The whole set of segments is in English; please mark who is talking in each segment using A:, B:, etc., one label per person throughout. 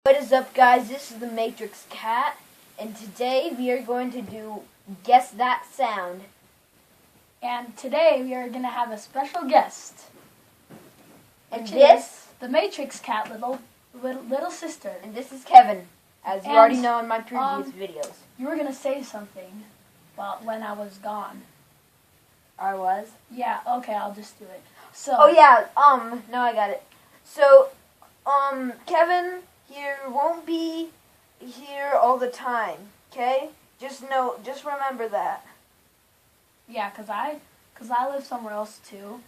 A: What is up, guys? This is the Matrix Cat, and today we are going to do Guess That Sound.
B: And today we are going to have a special guest.
A: And this?
B: The Matrix Cat little sister.
A: And this is Kevin, as you
B: And,
A: already know in my previous videos.
B: You were going to say something when I was gone.
A: I was?
B: Yeah, okay, I'll just do it. So.
A: Oh yeah, no, I got it. So, Kevin here won't be here all the time, okay? Just remember that.
B: Yeah, cause I live somewhere else too.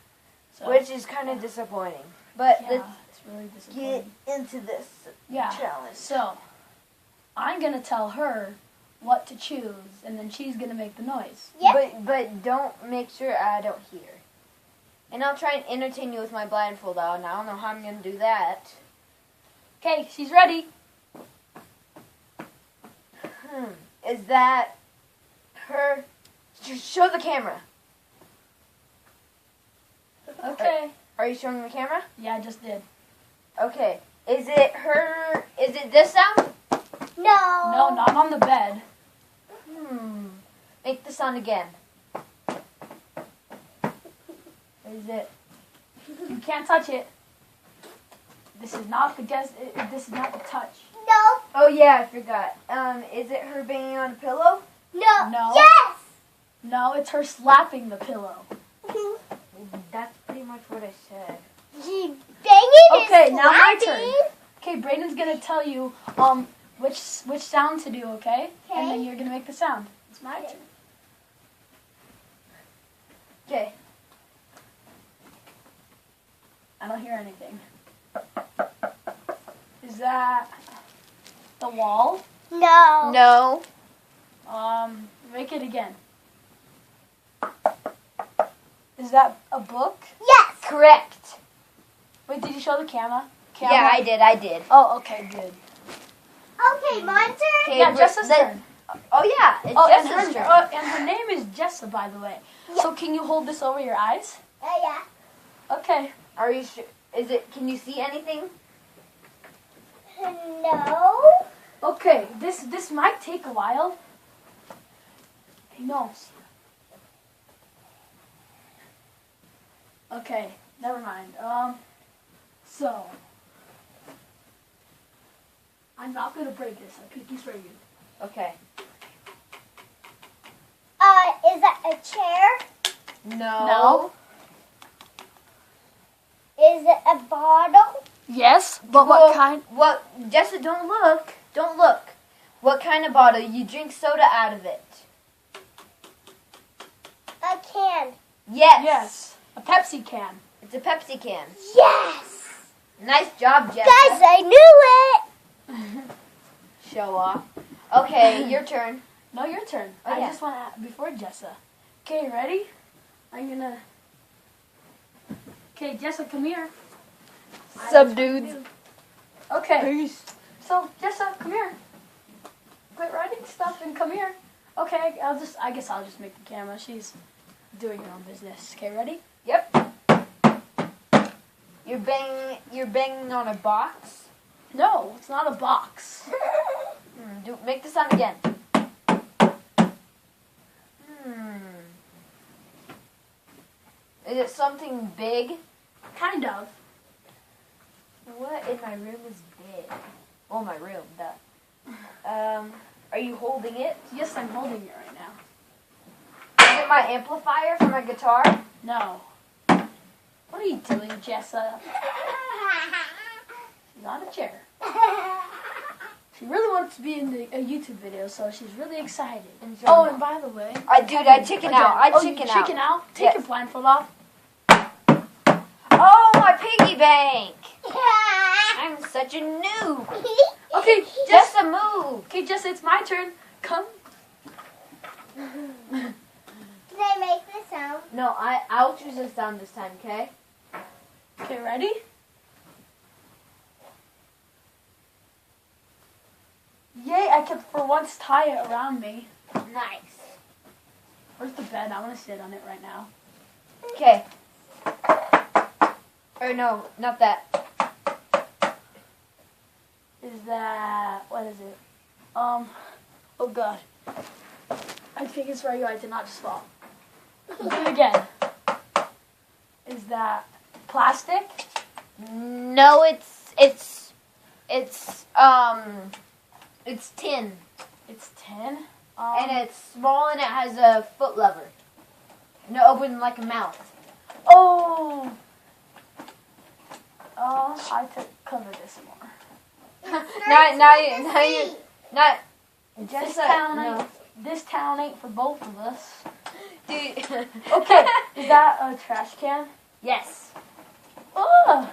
B: So.
A: Which is kind of disappointing. But
B: yeah, it's really disappointing.
A: Get into this challenge.
B: So, I'm gonna tell her what to choose, and then she's gonna make the noise.
A: Yep. But don't make sure I don't hear. And I'll try and entertain you with my blindfold on. I don't know how I'm gonna do that.
B: Okay, she's ready.
A: Is that her? Show the camera.
B: Okay.
A: Are you showing the camera?
B: Yeah, I just did.
A: Okay. Is it her? Is it this sound?
C: No.
B: No, not on the bed.
A: Make the sound again. Is it?
B: You can't touch it. This is not the guess. This is not the touch.
C: No.
A: Oh yeah, I forgot. Is it her banging on a pillow?
C: No.
B: No.
C: Yes.
B: No, it's her slapping the pillow.
A: That's pretty much what I said.
C: She banging
B: Okay,
C: is
B: now my
C: slapping.
B: turn. Okay, Brayden's gonna tell you which sound to do. Okay, and then you're gonna make the sound. It's my turn.
A: Okay.
B: I don't hear anything. Is that the wall?
C: No.
A: No.
B: Make it again. Is that a book?
C: Yes.
A: Correct.
B: Wait, did you show the camera?
A: Yeah, I did.
B: Oh, okay, good.
C: Okay, my turn.
A: Okay,
B: Yeah, Jessa's turn.
A: Oh yeah, it's
B: And
A: Jessa's turn.
B: and her name is Jessa, by the way. So can you hold this over your eyes?
C: Yeah.
B: Okay.
A: Are you sure? Is it? Can you see anything?
C: No.
B: Okay, this might take a while. No. Okay, never mind. So I'm not gonna break this. I picked this for you.
A: Okay.
C: Is that a chair?
A: No.
C: Is it a bottle?
B: Yes, but what kind?
A: What? Jessa, don't look. Don't look. What kind of bottle? You drink soda out of it.
C: A can.
A: Yes.
B: Yes, a Pepsi can.
A: It's a Pepsi can.
C: Yes.
A: Nice job, Jessa.
C: Guys, I knew it.
A: Show off. Okay, your turn.
B: No, your turn.
A: Oh,
B: I
A: yeah.
B: just want to before Jessa. Okay, ready? I'm gonna. Okay, Jessa, come here.
A: Sup, dudes?
B: Okay. So, Jessa, come here. Quit writing stuff and come here. Okay, I guess I'll just make the camera. She's doing her own business. Okay, ready?
A: Yep. You're banging on a box.
B: No, it's not a box.
A: Make the sound again. Is it something big?
B: Kind of.
A: What in my room is big? Oh, my room, duh. Are you holding it?
B: Yes, I'm holding it right now.
A: Is it my amplifier for my guitar?
B: No. What are you doing, Jessa? She's on a chair. She really wants to be in a YouTube video, so she's really excited.
A: And
B: And by the way...
A: I chicken out. I chicken out.
B: Chicken out? Take your blindfold off.
A: Oh, my piggy bank! I'm such a noob.
B: Okay,
A: Just a move.
B: Okay, Jessa, it's my turn. Come.
C: Did I make the sound?
A: No, I'll choose the sound this time, okay?
B: Okay, ready? Yay, I could for once tie it around me.
A: Nice.
B: Where's the bed? I want to sit on it right now.
A: Okay. Or no, not that.
B: Is that, what is it? Oh God. I think it's right here. I did not just fall. Do it again. Is that plastic?
A: No, it's tin.
B: It's tin.
A: And it's small and it has a foot lever. And it opens like a mouth.
B: Oh. I took cover this more. This town ain't for both of us.
A: Dude.
B: Okay, is that a trash can?
A: Yes.
B: Oh.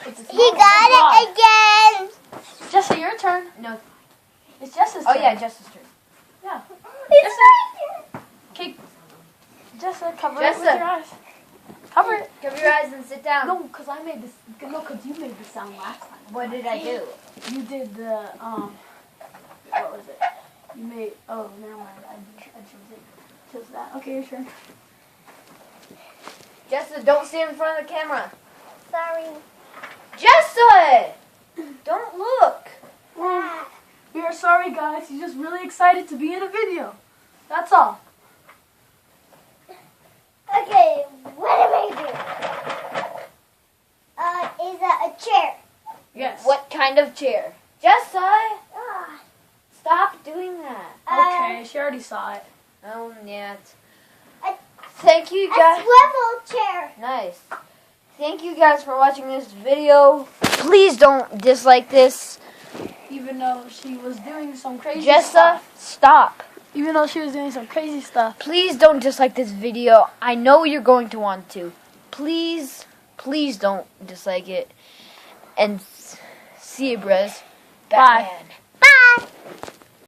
C: He got it again.
B: Jessa, your turn.
A: No.
B: It's Jessa's
A: Oh
B: turn.
A: yeah, Jessa's turn.
B: Yeah.
C: It's
B: Okay. Jessa, cover it
A: Jessa.
B: with your eyes. Cover it.
A: Cover your eyes and sit down.
B: No, because I made this. No, because you made the sound last time.
A: What did I do?
B: You did the What was it? You made. Oh, never mind. I chose it. Chose that. Okay, your turn.
A: Jessa, don't stand in front of the camera.
C: Sorry.
A: Jessa! Don't look.
B: We are sorry, guys. He's just really excited to be in a video. That's all.
C: Okay, what am I doing? Is that a chair?
B: Yes.
A: What kind of chair? Jessa,
C: Ah,
A: stop doing that.
B: Okay, she already saw it.
A: Oh, yeah.
C: A-
A: Thank you
C: A
A: guys.
C: swivel chair.
A: Nice. Thank you guys for watching this video. Please don't dislike this.
B: Even though she was doing some crazy
A: Jessa,
B: stuff.
A: stop.
B: Even though she was doing some crazy stuff.
A: Please don't dislike this video. I know you're going to want to. Please don't dislike it. And see you, bros.
B: Bye.
A: Batman.